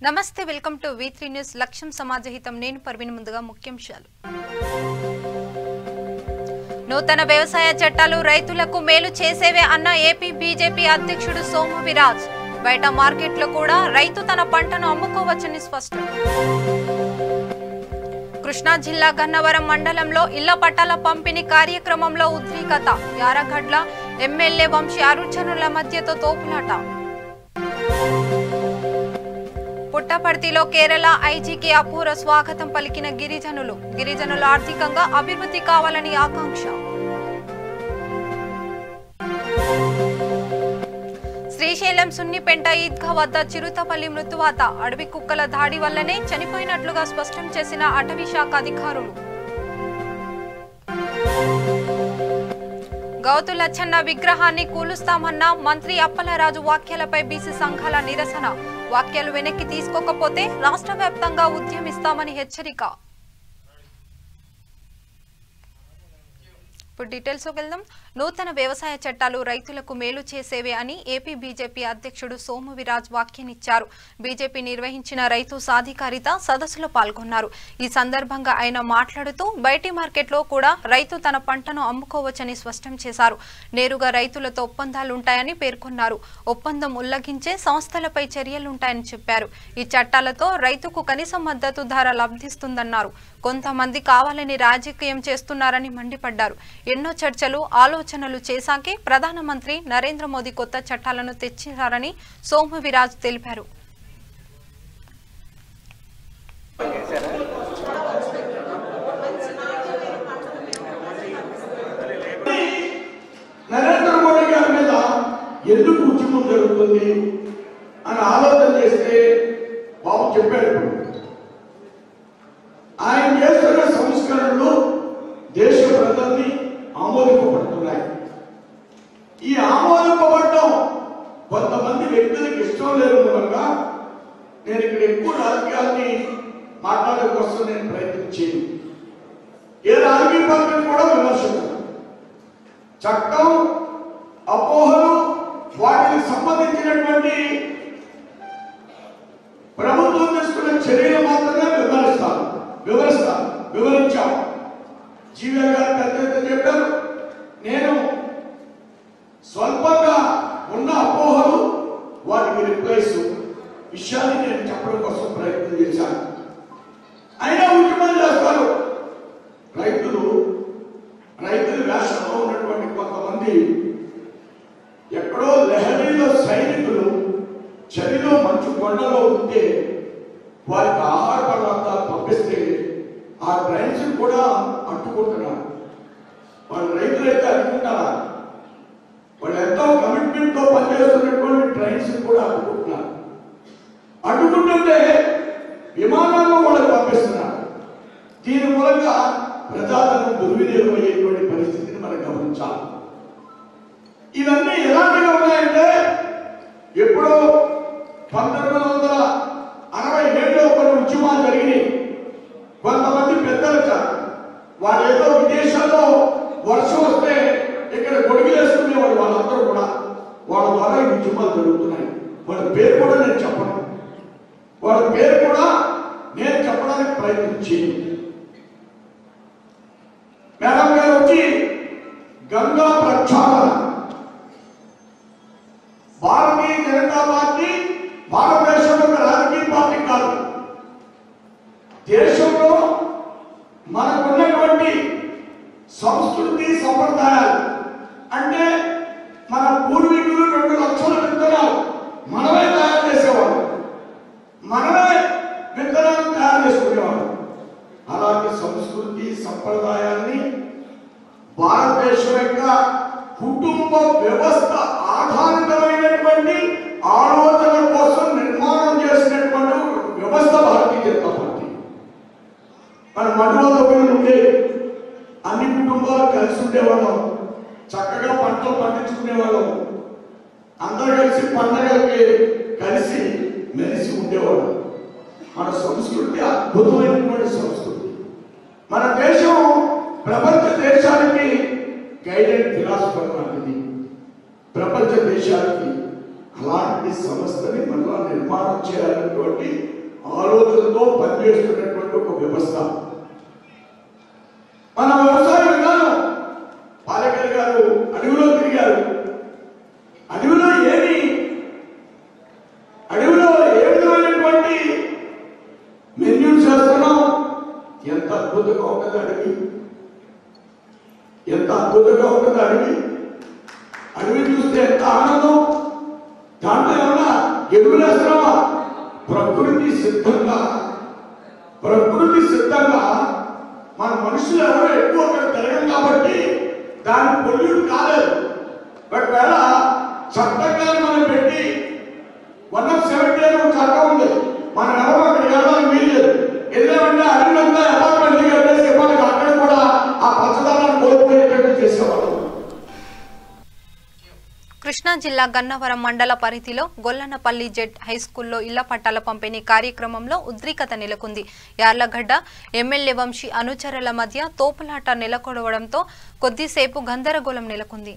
నమస్తే welcome to V3 news లక్ష్యం సమాజహితం నేను పర్వీన్ ముందుగా ముఖ్యాంశాలు నూతన వ్యవసాయ చట్టాలు రైతులకు మేలు చేసేవే అన్న ఏపీ బీజేపీ అధ్యక్షుడు సోము వీరాజ్ బయట మార్కెట్లో కూడా రైతు తన పంటను అమ్ముకోవచ్చని స్పష్టం కృష్ణా జిల్లా గన్నవరం మండలంలో ఇళ్ల పట్టాల పంపిణీ కార్యక్రమంలో ఉద్రిక్తత యారగడ్ల ఎమ్మెల్యే వంశీ అరుచనుల మధ్యతో తోపులాట పుట్టపర్తిలో కేరళ ఐజీకి అపూర్వ స్వాగతం పలికిన గిరిజనుల ఆర్థికంగా అభివృద్ధి కావాలని ఆకాంక్ష శ్రీశైలం సున్నిపెంట ఈద్గా వద్ద చిరుతపల్లి మృతువాత అడవి కుక్కల దాడి వల్లనే చనిపోయినట్లుగా స్పష్టం చేసిన అటవీ శాఖ అధికారులు గౌతు లచ్చన్న విగ్రహాన్ని కూలుస్తామన్న మంత్రి అప్పలరాజు వ్యాఖ్యలపై బీసీ సంఘాల నిరసన వ్యాఖ్యలు వెనక్కి తీసుకోకపోతే రాష్ట్ర వ్యాప్తంగా ఉద్యమిస్తామని హెచ్చరిక ఇప్పుడు డీటెయిల్స్లోకి వెళ్దాం. నూతన వ్యవసాయ చట్టాలు రైతులకు మేలు చేసేవే అని ఏపీ బీజేపీ అధ్యక్షుడు సోము వీరాజ్ వ్యాఖ్యానించారు. బీజేపీ నిర్వహించిన రైతు సాధికారిత సదస్సులో పాల్గొన్నారు. ఈ సందర్భంగా ఆయన మాట్లాడుతూ బయటి మార్కెట్లో కూడా రైతు తన పంటను అమ్ముకోవచ్చని స్పష్టం చేశారు. నేరుగా రైతులతో ఒప్పందాలుంటాయని పేర్కొన్నారు. ఒప్పందం ఉల్లంఘించే సంస్థలపై చర్యలుంటాయని చెప్పారు. ఈ చట్టాలతో రైతుకు కనీస మద్దతు ధర లభిస్తుందన్నారు. కొంతమంది కావాలని రాజకీయం చేస్తున్నారని మండిపడ్డారు. ఎన్నో చర్చలు ఆలోచనలు చేశాకే ప్రధానమంత్రి నరేంద్ర మోదీ కొత్త చట్టాలను తెచ్చారని సోము వీరాజ్ తెలిపారు. నరేంద్ర మోడీ గారి మీద ఎందుకు ఉద్యమం జరుగుతుంది అని ఆలోచన చేస్తే బాబు చెప్పారు. ఆయన చేస్తున్న సంస్కరణలు దేశ ప్రజల్ని ఆమోదింపబడుతున్నాయి. ఈ ఆమోదింపబడటం కొంతమంది వ్యక్తులకు ఇష్టం లేని మూలంగా నేను ఇక్కడ ఎక్కువ రాజకీయాన్ని మాట్లాడే కోసం నేను ప్రయత్నించాను. ఏ రాజకీయ పార్టీని కూడా విమర్శించాను. చట్టం అపోహలు వాటికి సంబంధించినటువంటి ప్రభుత్వం తీసుకున్న చర్యలు మాత్రమే వివరించాము. జీవన్ గారు పెద్ద చెప్పారు. నేను స్వల్పంగా ఉన్న అపోహలు వాటికి రిప్లైస్ విషయాన్ని నేను చెప్పడం కోసం ప్రయత్నం చేశాను. అయినా ఉద్యమం చేస్తారు రైతుల వేషంలో ఉన్నటువంటి కొంతమంది. ఎక్కడో లహరీలో సైనికులు చలిలో మంచు కొండలో ఉంటే వారికి ఆహార పదార్థాలు పంపిస్తే ఆ ట్రైన్స్ కూడా అడ్డుకుంటున్నారు. వాళ్ళు రైతులైతే అడ్డుకుంటారా? వాళ్ళు ఎంతో కమిట్మెంట్ తో పనిచేస్తున్నటువంటి ట్రైన్స్ కూడా అడ్డుకుంటున్నారు. అడ్డుకుంటుంటే విమానాల్లో వాళ్ళకి పంపిస్తున్నారు. దీని మూలంగా ప్రజాధనం దుర్వినియోగం అయ్యేటువంటి పరిస్థితిని మనం గమనించాలి. ఇవన్నీ ఎలాంటివి ఉన్నాయంటే ఎప్పుడో 1967లో కొన్ని ఉద్యమాలు జరిగినాయి. కొంతమంది పెద్దలు వాళ్ళు ఏదో విదేశాల్లో వర్షం వస్తే ఇక్కడ గొడుగులేసుకునేవాడు. వాళ్ళందరూ కూడా వాళ్ళ ద్వారా ఈ ఉద్యమాలు జరుగుతున్నాయి. వాళ్ళ పేరు కూడా నేను చెప్పడానికి ప్రయత్నించి మేడం గారు వచ్చి గంగా ప్రక్షాళన భారతీయ జనతా పార్టీ భారతదేశంలో ఒక రాజకీయ పార్టీ కాదు. దేశంలో మనకున్నటువంటి సంస్కృతి సంప్రదాయాలు అంటే మన పూర్వీకులు 2 లక్షల విత్తనాలు మనమే తయారు చేసేవాడు. మనమే విత్తనాలు తయారు చేసుకునేవాడు. అలాంటి సంస్కృతి సంప్రదాయాన్ని భారతదేశం యొక్క కుటుంబ వ్యవస్థ ఆధారితమైనటువంటి ఆలోచన కోసం నిర్మాణం చేసినటువంటి వ్యవస్థ భారతీయ జనతా పార్టీ. మన మధ్యలో ఉండే అన్ని కుటుంబాలు కలిసి ఉండేవాళ్ళం. చక్కగా పంటలు పండించుకునేవాళ్ళం. అందరూ కలిసి పండగలకి కలిసి మెలిసి ఉండేవాళ్ళం. మన సంస్కృతి అద్భుతమైనటువంటి సంస్కృతి. మన దేశం ప్రపంచ దేశానికి గైడెడ్ ఫిలాసఫర్ లాంటిది. ప్రపంచ దేశానికి అలాంటి సంస్థని మళ్ళా నిర్మాణం చేయాలనేటువంటి ఆలోచనతో పనిచేస్తున్నటువంటి ఒక వ్యవస్థ. మన వ్యవసాయ విధానం పాలకర్ గారు అడవిలో తిరిగారు. అడవిలో ఏ విధమైనటువంటి మెన్యూ చేస్తున్నాం. ఎంత అద్భుతంగా ఉంటుంది అడవి, ఎంత అద్భుతంగా ఉంటుంది అడవి. అడవి చూస్తే ఎంత ఆనందం. దాంట్లో ఏమన్నా ఎరువులేస్తున్నామా? ప్రకృతి సిద్ధంగా మన మనుషులు ఎవరు ఎక్కువ అక్కడ తిరగం కాబట్టి దాని పొల్యూట్ కాలేదు. ఒకవేళ చట్టంగా మనం పెట్టి 170 అని ఒక చట్టం ఉంది, మనం ఎవరు అక్కడ వెళ్ళడానికి వీల్లేదు. ఎందుకంటే అడవులంతా అపార్ట్మెంట్ కట్టేసి మనకి అక్కడ కూడా ఆ పచ్చదనాన్ని కోల్పోయేటట్టు చేసేవాళ్ళు. కృష్ణా జిల్లా గన్నవరం మండల పరిధిలో గొల్లనపల్లి జెడ్ హైస్కూల్లో ఇళ్ల పట్టాల పంపిణీ కార్యక్రమంలో ఉద్రిక్తత నెలకొంది. యార్లగడ్డ ఎమ్మెల్యే వంశీ అనుచరుల మధ్య తోపులాట నెలకొనడంతో కొద్దిసేపు గందరగోళం నెలకొంది.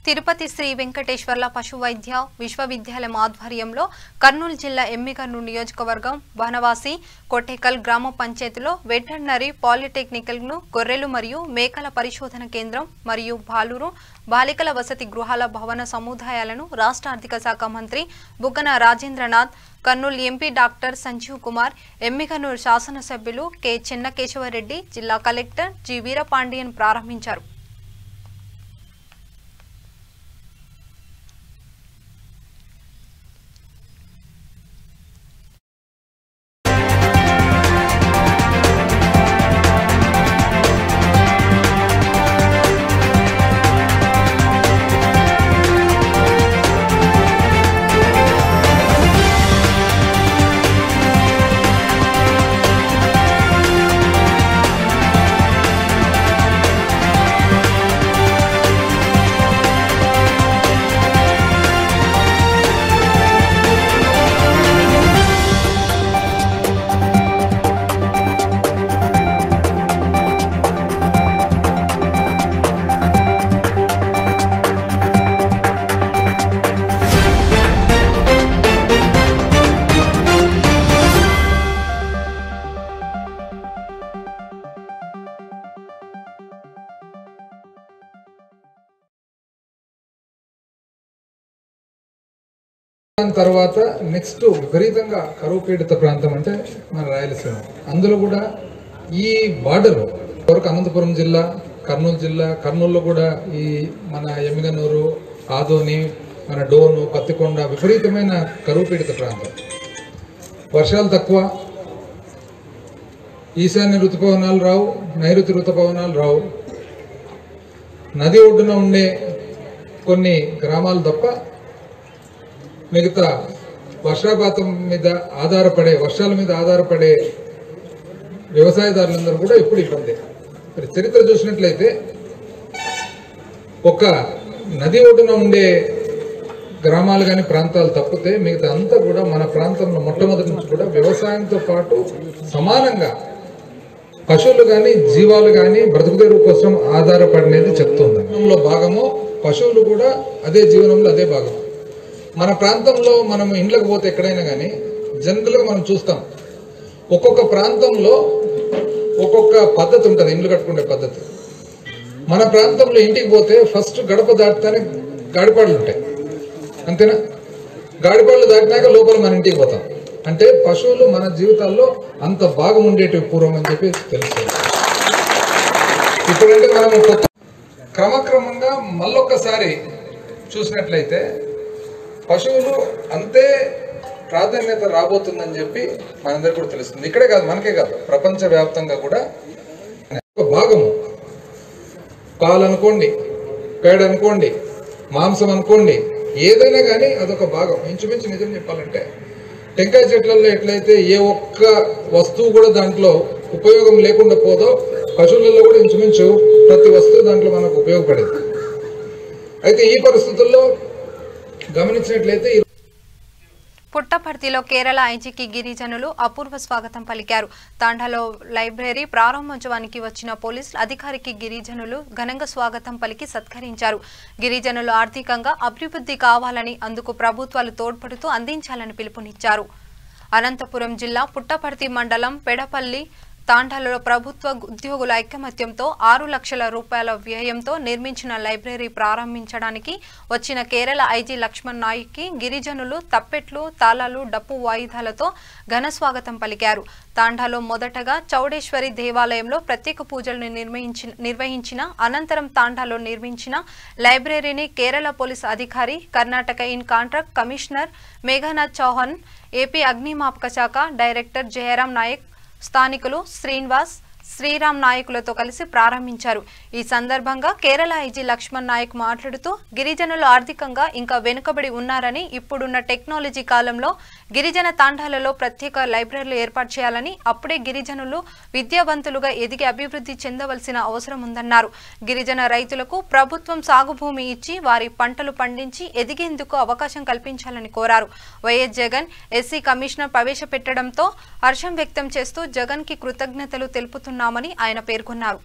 తిరుపతి శ్రీ వెంకటేశ్వర్ల పశు వైద్య విశ్వవిద్యాలయం ఆధ్వర్యంలో కర్నూలు జిల్లా ఎమ్మిగనూరు నియోజకవర్గం వనవాసి కొట్టేకల్ గ్రామ పంచాయతీలో వెటర్నరీ పాలిటెక్నికల్ను గొర్రెలు మరియు మేకల పరిశోధన కేంద్రం మరియు బాలూరు బాలికల వసతి గృహాల భవన సముదాయాలను రాష్ట్ర ఆర్థిక శాఖ మంత్రి బుగ్గన రాజేంద్రనాథ్, కర్నూలు ఎంపీ డాక్టర్ సంజీవ్ కుమార్, ఎమ్మిగనూరు శాసనసభ్యులు కె చెన్నకేశవరెడ్డి, జిల్లా కలెక్టర్ జి వీరపాండియన్ ప్రారంభించారు. తర్వాత నెక్స్ట్ విపరీతంగా కరువు పీడిత ప్రాంతం అంటే మన రాయలసీమ. అందులో కూడా ఈ బార్డర్ వరకు అనంతపురం జిల్లా, కర్నూలు జిల్లా, కర్నూలులో కూడా ఈ మన ఎమ్మిగనూరు, ఆదోని, మన డోను, పత్తికొండ విపరీతమైన కరువు పీడిత ప్రాంతం. వర్షాలు తక్కువ, ఈశాన్య ఋతుపవనాలు రావు, నైరుతి ఋతుపవనాలు రావు. నది ఒడ్డున ఉండే కొన్ని గ్రామాలు తప్ప మిగతా వర్షాపాతం మీద ఆధారపడే, వర్షాల మీద ఆధారపడే వ్యవసాయదారులందరూ కూడా ఇప్పుడు ఇబ్బంది. మరి చరిత్ర చూసినట్లయితే ఒక నది ఒడ్డున ఉండే గ్రామాలు కానీ ప్రాంతాలు తప్పితే మిగతా అంతా కూడా మన ప్రాంతంలో మొట్టమొదటి నుంచి కూడా వ్యవసాయంతో పాటు సమానంగా పశువులు కానీ జీవాలు కానీ బ్రతుకుదెరువు కోసం ఆధారపడినది చెప్తుంది. భాగము పశువులు కూడా అదే జీవనంలో అదే భాగం. మన ప్రాంతంలో మనం ఇండ్లకు పోతే ఎక్కడైనా కానీ జనరల్గా మనం చూస్తాం, ఒక్కొక్క ప్రాంతంలో ఒక్కొక్క పద్ధతి ఉంటుంది ఇండ్లు కట్టుకునే పద్ధతి. మన ప్రాంతంలో ఇంటికి పోతే ఫస్ట్ గడప దాటితేనే గాడిపాళ్ళు ఉంటాయి, అంతేనా? గాడిపాళ్ళు దాటినాక లోపల మన ఇంటికి పోతాం. అంటే పశువులు మన జీవితాల్లో అంత భాగం ఉండేటివి పూర్వం అని చెప్పి తెలుస్తుంది. ఇప్పుడంటే మనం క్రమక్రమంగా మళ్ళొక్కసారి చూసినట్లయితే పశువులు అంతే ప్రాధాన్యత రాబోతుందని చెప్పి మనందరికీ కూడా తెలుస్తుంది. ఇక్కడే కాదు, మనకే కాదు, ప్రపంచ వ్యాప్తంగా కూడా ఒక భాగము. పాలు అనుకోండి, పేడ అనుకోండి, మాంసం అనుకోండి, ఏదైనా కానీ అదొక భాగం. ఇంచుమించు నిజం చెప్పాలంటే టెంకాయ చెట్లలో ఎట్లయితే ఏ ఒక్క వస్తువు కూడా దాంట్లో ఉపయోగం లేకుండా పోదో, పశువులలో కూడా ఇంచుమించు ప్రతి వస్తువు దాంట్లో మనకు ఉపయోగపడేది. అయితే ఈ పరిస్థితుల్లో గమనించినట్లయితే పుట్టపర్తిలో కేరళ ఐజీకి గిరిజనులు అపూర్వ స్వాగతం పలికారు. తాండాలో లైబ్రరీ ప్రారంభోత్సవానికి వచ్చిన పోలీసులు అధికారికి గిరిజనులు ఘనంగా స్వాగతం పలికి సత్కరించారు. గిరిజనులు ఆర్థికంగా అభివృద్ధి కావాలని, అందుకు ప్రభుత్వాలు తోడ్పడుతూ అందించాలని పిలుపునిచ్చారు. అనంతపురం జిల్లా పుట్టపర్తి మండలం పెడపల్లి తాండాలలో ప్రభుత్వ ఉద్యోగుల ఐకమత్యంతో 6 లక్షల రూపాయల వ్యయంతో నిర్మించిన లైబ్రరీ ప్రారంభించడానికి వచ్చిన కేరళ ఐజీ లక్ష్మణ్ నాయక్కి గిరిజనులు తప్పెట్లు, తాళాలు, డప్పు వాయిదాలతో ఘన స్వాగతం పలికారు. తాండాలో మొదటగా చౌడేశ్వరి దేవాలయంలో ప్రత్యేక పూజలను నిర్వహించిన అనంతరం తాండాలో నిర్మించిన లైబ్రరీని కేరళ పోలీస్ అధికారి, Karnataka in contract commissioner Meghnath Chauhan, AP అగ్నిమాపక శాఖ డైరెక్టర్ జయరాం నాయక్, స్థానికులు శ్రీనివాస్, శ్రీరామ్ నాయకులతో కలిసి ప్రారంభించారు. ఈ సందర్భంగా కేరళ ఐజీ లక్ష్మణ్ నాయక్ మాట్లాడుతూ గిరిజనులు ఆర్థికంగా ఇంకా వెనుకబడి ఉన్నారని, ఇప్పుడున్న టెక్నాలజీ కాలంలో గిరిజన తాండాలలో ప్రత్యేక లైబ్రరీలు ఏర్పాటు చేయాలని, అప్పుడే గిరిజనులు విద్యావంతులుగా ఎదిగి అభివృద్ధి చెందవలసిన అవసరం ఉందన్నారు. గిరిజన రైతులకు ప్రభుత్వం సాగు భూమి ఇచ్చి వారి పంటలు పండించి ఎదిగేందుకు అవకాశం కల్పించాలని కోరారు. వైఎస్ జగన్ ఎస్సీ కమిషనర్ ప్రవేశపెట్టడంతో హర్షం వ్యక్తం చేస్తూ జగన్ కి కృతజ్ఞతలు తెలుపుతున్నామని ఆయన పేర్కొన్నారు.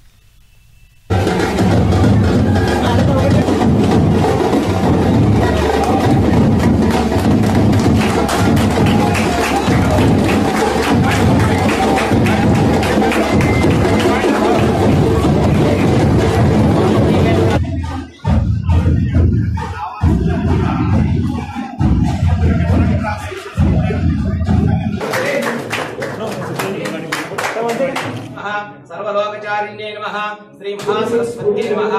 सर्वलोकचारिण्ये नमः श्री महासरस्वती नमः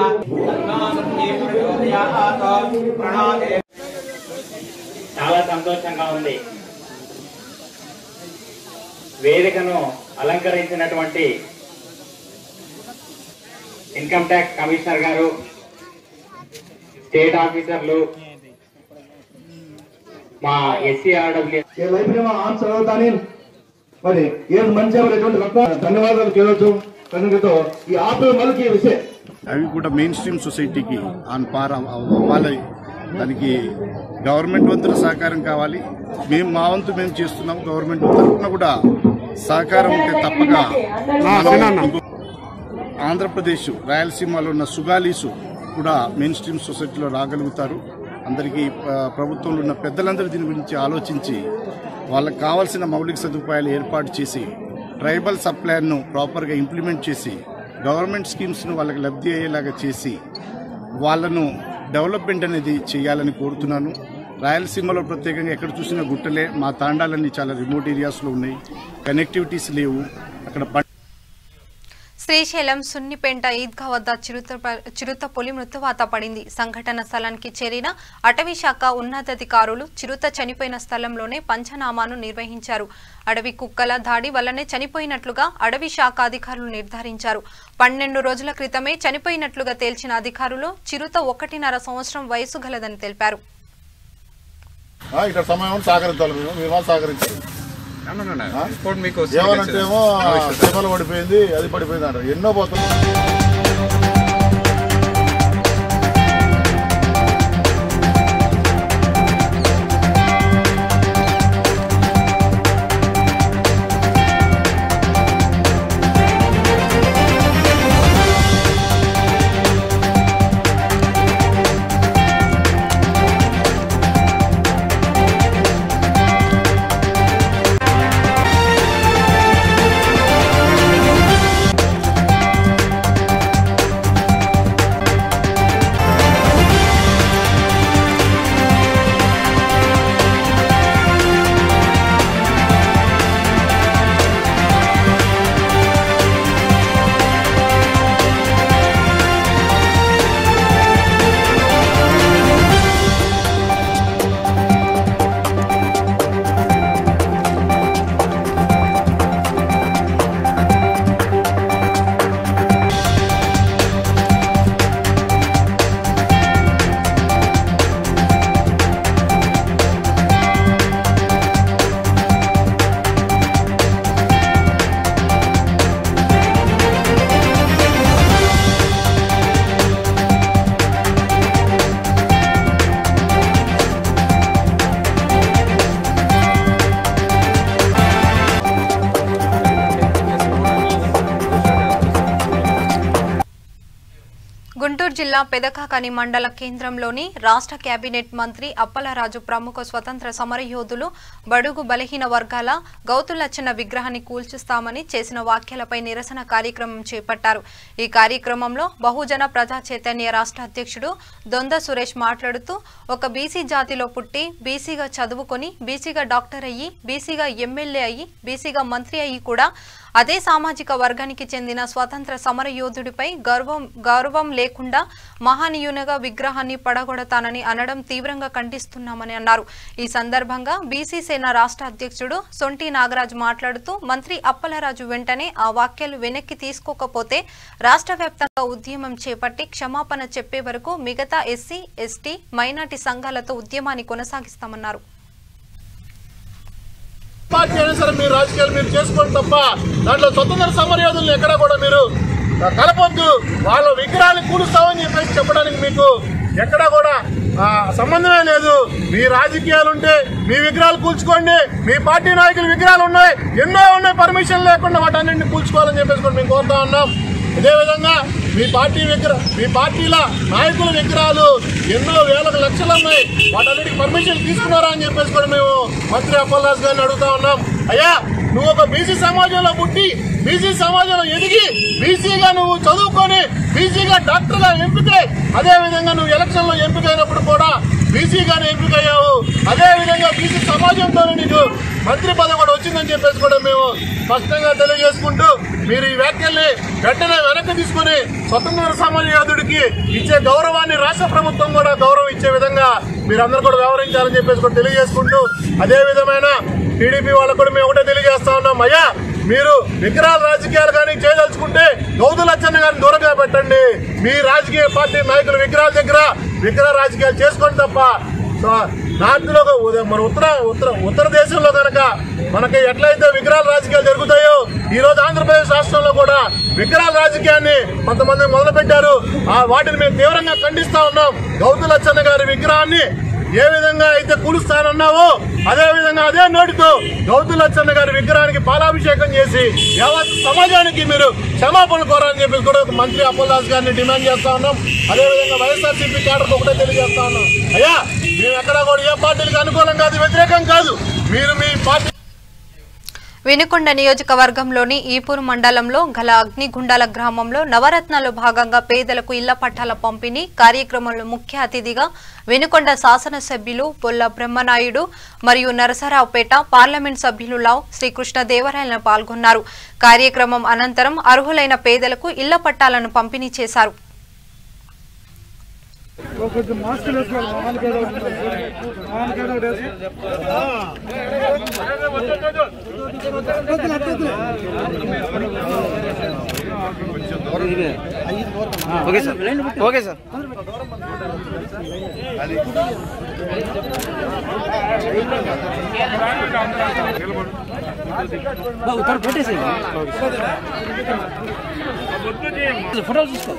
तन्नामन्ये प्रचोदयात् प्रणामे చాలా సంతోషంగా ఉంది. వేదికను అలంకరించినటువంటి ఇన్కమ్ ట్యాక్స్ కమిషనర్ గారు, స్టేట్ ఆఫీసర్లు, మా ఎస్సీఆర్డబ్ల్యూ మరి ఏడు మంచి ధన్యవాదాలు కేవలం కనుకతో ఈ ఆపే మనకి విషయం అవి కూడా మెయిన్ స్ట్రీమ్ సొసైటీకి ఆన్ పార్ అవ్వాలి. దానికి గవర్నమెంట్ వంతుల సహకారం కావాలి. మేము మా వంతు మేము చేస్తున్నాం. గవర్నమెంట్ తరఫున కూడా సహకారం ఉంటే తప్పక ఆంధ్రప్రదేశ్ రాయలసీమలో ఉన్న సుగాలీసు కూడా మెయిన్ స్ట్రీమ్ సొసైటీలో రాగలుగుతారు. అందరికీ ప్రభుత్వంలో ఉన్న పెద్దలందరూ దీని గురించి ఆలోచించి వాళ్ళకి కావాల్సిన మౌలిక సదుపాయాలు ఏర్పాటు చేసి ట్రైబల్ సప్లైను ప్రాపర్గా ఇంప్లిమెంట్ చేసి గవర్నమెంట్ స్కీమ్స్ను వాళ్ళకి లబ్ధి అయ్యేలాగా చేసి వాళ్ళను డెవలప్మెంట్ అనేది చేయాలని కోరుతున్నాను. రాయలసీమలో ప్రత్యేకంగా ఎక్కడ చూసినా గుట్టలే. మా తాండాలన్నీ చాలా రిమోట్ ఏరియాస్లో ఉన్నాయి, కనెక్టివిటీస్ లేవు. అక్కడ శ్రీశైలం సున్నిపేంట ఈద్గా వద్ద చిరుత పులి మృత్యువాత పడింది. సంఘటన స్థలానికి చేరిన అటవీ శాఖ ఉన్నతాధికారులు చిరుత చనిపోయిన స్థలంలోనే పంచనామాను నిర్వహించారు. అడవి కుక్కల దాడి వల్లనే చనిపోయినట్లుగా అడవి శాఖ అధికారులు నిర్ధారించారు. 12 రోజుల క్రితమే చనిపోయినట్లుగా తేల్చిన అధికారులు చిరుత 1.5 సంవత్సరం వయసు గలదని తెలిపారు. ఏమనంటేమో చేపలు పడిపోయింది, అది పడిపోయింది అంటారు. ఎన్నో పోతుంది. గుంటూరు జిల్లా పెదకాకని మండల కేంద్రంలోని రాష్ట్ర కేబినెట్ మంత్రి అప్పలరాజు ప్రముఖ స్వతంత్ర సమరయోధులు బడుగు బలహీన వర్గాల గౌతులచ్చన్న విగ్రహాన్ని కూల్చిస్తామని చేసిన వ్యాఖ్యలపై నిరసన కార్యక్రమం చేపట్టారు. ఈ కార్యక్రమంలో బహుజన ప్రజా చైతన్య రాష్ట్ర అధ్యక్షుడు దొంద సురేష్ మాట్లాడుతూ ఒక బీసీ జాతిలో పుట్టి బీసీగా చదువుకొని బీసీగా డాక్టర్ అయ్యి బీసీగా ఎమ్మెల్యే అయ్యి బీసీగా మంత్రి అయ్యి కూడా అదే సామాజిక వర్గానికి చెందిన స్వతంత్ర సమరయోధుడిపై గౌరవం లేకుండా మహానీయునిగా విగ్రహాన్ని పడగొడతానని అనడం తీవ్రంగా ఖండిస్తున్నామని అన్నారు. ఈ సందర్భంగా బీసీ సేన రాష్ట్ర అధ్యక్షుడు సొంటి నాగరాజు మాట్లాడుతూ మంత్రి అప్పలరాజు వెంటనే ఆ వ్యాఖ్యలు వెనక్కి తీసుకోకపోతే రాష్ట్ర వ్యాప్తంగా ఉద్యమం చేపట్టి క్షమాపణ చెప్పే వరకు మిగతా ఎస్సీ, ఎస్టీ, మైనార్టీ సంఘాలతో ఉద్యమాన్ని కొనసాగిస్తామన్నారు. పార్టీ అయినా సరే మీరు రాజకీయాలు మీరు చేసుకోండి తప్ప దాంట్లో స్వతంత్ర సమరయోధులను ఎక్కడా కూడా మీరు కలపొద్దు. వాళ్ళ విగ్రహాన్ని కూలుస్తామని చెప్పేసి చెప్పడానికి మీకు ఎక్కడా కూడా సంబంధమే లేదు. మీ రాజకీయాలు ఉంటే మీ విగ్రహాలు కూల్చుకోండి. మీ పార్టీ నాయకుల విగ్రహాలు ఉన్నాయి, ఎన్నో ఉన్నాయి, పర్మిషన్ లేకుండా వాటన్నింటినీ కూల్చుకోవాలని చెప్పేసి కూడా మేము కోరుతా ఉన్నాం. అదేవిధంగా మీ పార్టీల నాయకుల విగ్రహాలు ఎన్నో వేలకు లక్షలు ఉన్నాయి, వాటన్నిటికి పర్మిషన్ తీసుకున్నారా అని చెప్పేసి కూడా మేము మంత్రి అప్పలరాజు గారిని అడుగుతా ఉన్నాం. అయ్యా, నువ్వు ఒక బీసీ సమాజంలో పుట్టి బీసీ సమాజంలో ఎదిగి బీసీగా నువ్వు చదువుకొని బీసీగా డాక్టర్గా ఎంపికై అదేవిధంగా నువ్వు ఎలక్షన్లో ఎంపికైనప్పుడు కూడా బీసీగానే ఎంపికయ్యావు. అదేవిధంగా బీసీ సమాజంతోనే నీకు మంత్రి పదవి కూడా వచ్చిందని చెప్పేసి కూడా మేము స్పష్టంగా తెలియజేసుకుంటూ మీరు ఈ వ్యాఖ్యల్ని వెంటనే వెనక్కి తీసుకుని స్వతంత్ర సమరయోధుడికి ఇచ్చే గౌరవాన్ని రాష్ట్ర ప్రభుత్వం కూడా గౌరవం ఇచ్చే విధంగా మీరందరూ కూడా వ్యవహరించాలని చెప్పేసి కూడా తెలియజేసుకుంటూ అదే విధమైన టీడీపీ వాళ్ళకు కూడా మేము ఒకటే తెలియజేస్తా ఉన్నాం. అయ్యా, మీరు విగ్రహాల రాజకీయాలు కానీ చేయదలుచుకుంటే గౌతులచ్చన్న గారిని దూరంగా పెట్టండి. మీ రాజకీయ పార్టీ నాయకులు విగ్రహాల దగ్గర విగ్రహ రాజకీయాలు చేసుకోండి తప్ప నార్త్ లో మన ఉత్తర దేశంలో కనుక మనకి ఎట్లయితే విగ్రహాల రాజకీయాలు జరుగుతాయో ఈ రోజు ఆంధ్రప్రదేశ్ రాష్ట్రంలో కూడా విగ్రహాల రాజకీయాన్ని కొంతమంది మొదలు పెట్టారు. వాటిని మేము తీవ్రంగా ఖండిస్తా ఉన్నాం. గౌతులచ్చన్న గారి విగ్రహాన్ని ఏ విధంగా అయితే కూలుస్తానన్నావో అదే విధంగా అదే నోటితో గౌతులచ్చన్న గారి విగ్రహానికి పాలాభిషేకం చేసి యావత్ సమాజానికి మీరు క్షమాపణలు కోరాలని చెప్పి కూడా మంత్రి అప్పలరాజు గారిని డిమాండ్ చేస్తా ఉన్నాం. అదేవిధంగా వైఎస్ఆర్సీపీ క్యాడర్కి ఒకటే తెలియజేస్తా ఉన్నాం. అయ్యా, మేము ఎక్కడా కూడా ఏ పార్టీలకు అనుకూలం కాదు, వ్యతిరేకం కాదు. మీరు మీ పార్టీ వినుకొండ నియోజకవర్గంలోని ఈపూరు మండలంలో గల అగ్నిగుండాల గ్రామంలో నవరత్నాల్లో భాగంగా పేదలకు ఇళ్ల పట్టాల పంపిణీ కార్యక్రమంలో ముఖ్య అతిథిగా వినుకొండ శాసనసభ్యులు పొల్ల బ్రహ్మనాయుడు మరియు నరసరావుపేట పార్లమెంట్ సభ్యులు లావ్ శ్రీకృష్ణదేవరాయలు పాల్గొన్నారు. కార్యక్రమం అనంతరం అర్హులైన పేదలకు ఇళ్ల పట్టాలను పంపిణీ చేశారు. ఓకే సార్ ఫోటోలు తీసుకో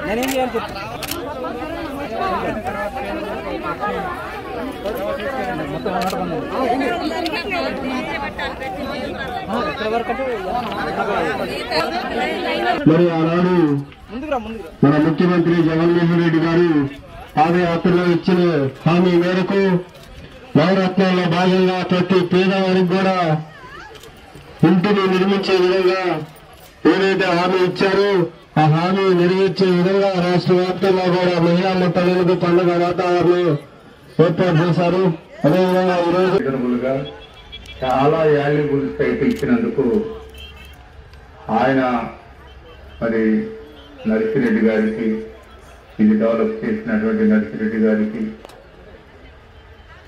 నేనేం చేయాలి చెప్పు. మరి ఆనాడు మన ముఖ్యమంత్రి జగన్మోహన్ రెడ్డి గారు పాదయాత్రలో ఇచ్చిన హామీ మేరకు నవరత్నాల్లో భాగంగా ప్రతి పేదవారికి కూడా ఇంటిని నిర్మించే విధంగా ఏదైతే హామీ ఇచ్చారో ఆ హామీ నెరవేర్చే విధంగా రాష్ట్ర వ్యాప్తంగా కూడా మహిళా మహిళలకు పండుగ వాతావరణం ఏర్పాటు చేశారు. అదేవిధంగా ఈరోజు చాలా వాల్యుబుల్ సైట్ ఇచ్చినందుకు ఆయన మరి నర్సిరెడ్డి గారికి, ఇది డెవలప్ చేసినటువంటి నర్సిరెడ్డి గారికి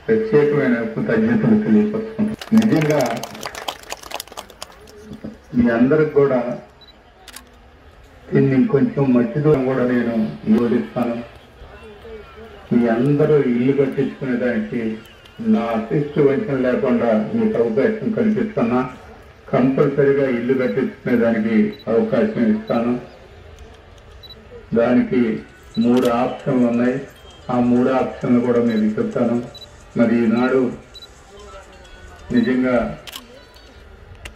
ప్రత్యేకమైన కృతజ్ఞతలు తెలియపరుచుకుంటున్నాను. నిజంగా మీ అందరికి కూడా దీన్ని కొంచెం మట్టి దూరం కూడా నేను వివరిస్తాను. మీ అందరూ ఇల్లు కట్టించుకునే దానికి నా అసిస్ట్ వంచన లేకుండా మీకు అవకాశం కల్పిస్తున్నా. కంపల్సరిగా ఇల్లు కట్టించుకునే దానికి అవకాశం ఇస్తాను. దానికి 3 ఆప్షన్లు ఉన్నాయి. ఆ 3 ఆప్షన్లు కూడా మీకు చెప్తాను. మరి ఈనాడు నిజంగా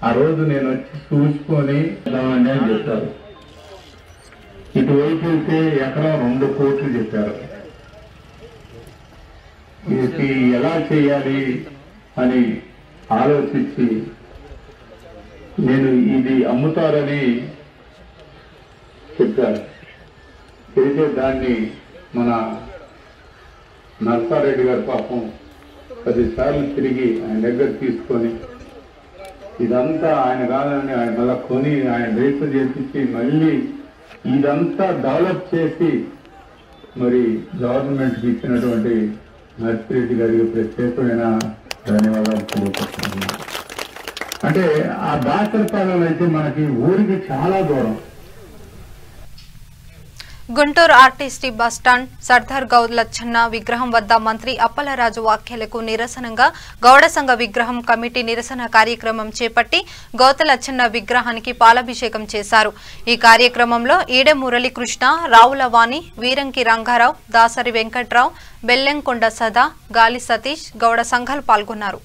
ఆ రోజు నేను వచ్చి చూసుకొని అని చెప్పారు. ఇటువైపు వెళ్తే ఎకరం 2 కోట్లు చెప్పారు. ఇది ఎలా చేయాలి అని ఆలోచించి నేను ఇది అమ్ముతారని చెప్పాను. అయితే దాన్ని మన నర్సారెడ్డి గారు పాపం 10 సార్లు తిరిగి ఆయన దగ్గర తీసుకొని ఇదంతా ఆయన కాదని ఆయన మళ్ళా కొని ఆయన రేపు చేపించి మళ్ళీ ఇదంతా డెవలప్ చేసి మరి గవర్నమెంట్కి ఇచ్చినటువంటి నర్సిరెడ్డి గారికి ప్రత్యేకమైన ధన్యవాదాలు తెలియపరుస్తున్నాను. అంటే ఆ దాసరపాలెం అయితే మనకి ఊరికి చాలా దూరం. గుంటూరు ఆర్టీసీ బస్టాండ్ సర్దార్ గౌడ్ లచ్చన్న విగ్రహం వద్ద మంత్రి అప్పలరాజు వ్యాఖ్యలకు నిరసనగా గౌడ సంఘ విగ్రహం కమిటీ నిరసన కార్యక్రమం చేపట్టి గౌత లచ్చన్న విగ్రహానికి పాలాభిషేకం చేశారు. ఈ కార్యక్రమంలో ఈడె మురళీకృష్ణ, రావుల వాణి, వీరంకి రంగారావు, దాసరి వెంకట్రావు, బెల్లెంకొండ సదా, గాలి సతీష్, గౌడ సంఘాలు పాల్గొన్నారు.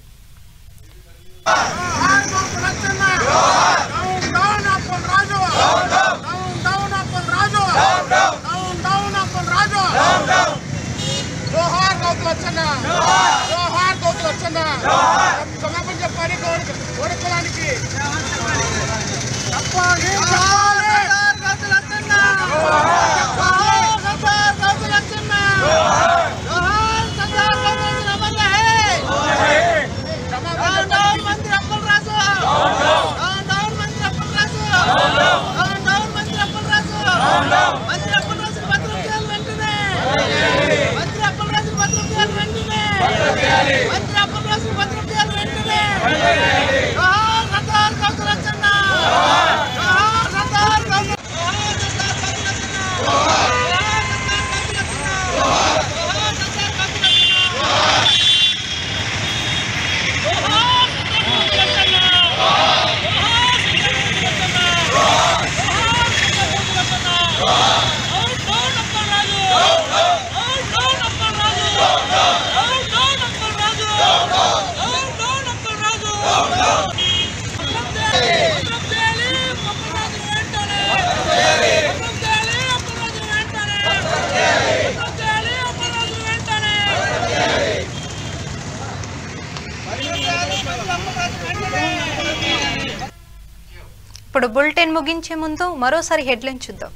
ఇప్పుడు బులెటిన్ ముగించే ముందు మరోసారి హెడ్లైన్ చూద్దాం.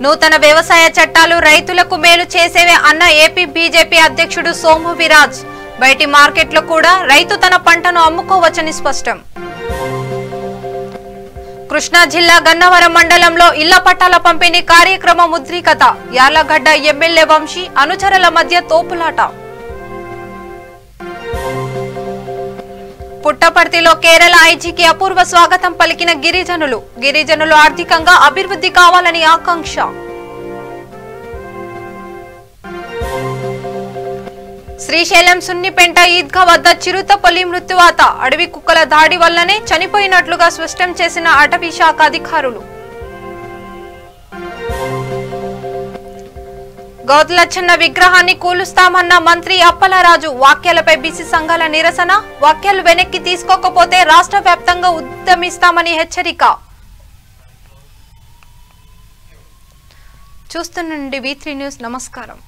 నూతన వ్యవసాయ చట్టాలు రైతులకు మేలు చేసేవే అన్న ఏపీ బీజేపీ అధ్యక్షుడు సోము వీరాజ్. బయటి మార్కెట్లో కూడా రైతు తన పంటను అమ్ముకోవచ్చని స్పష్టం. కృష్ణా జిల్లా గన్నవరం మండలంలో ఇళ్ల పట్టాల పంపిణీ కార్యక్రమం ఉద్రిక్తత. యార్లగడ్డ ఎమ్మెల్యే వంశీ అనుచరుల మధ్య తోపులాట. పుట్టపర్తిలో కేరళ ఐజీకి అపూర్వ స్వాగతం పలికిన గిరిజనులు ఆర్థికంగా అభివృద్ధి కావాలని ఆకాంక్ష. శ్రీశైలం సున్నిపెంట ఈద్గా వద్ద చిరుతపులి మృత్యువాత. అడవి కుక్కల దాడి వల్లనే చనిపోయినట్లుగా స్పష్టం చేసిన అటవీ శాఖ అధికారులు. గౌతులచ్చన్న విగ్రహాన్ని కూలుస్తామన్న మంత్రి అప్పలరాజు. వాక్యాలపై బీసీ సంఘాల నిరసన. వాక్యాలు వెనక్కి తీసుకోకపోతే రాష్ట్ర వ్యాప్తంగా ఉద్యమిస్తామని హెచ్చరిక. చూస్తుండండి V3 న్యూస్. నమస్కారం.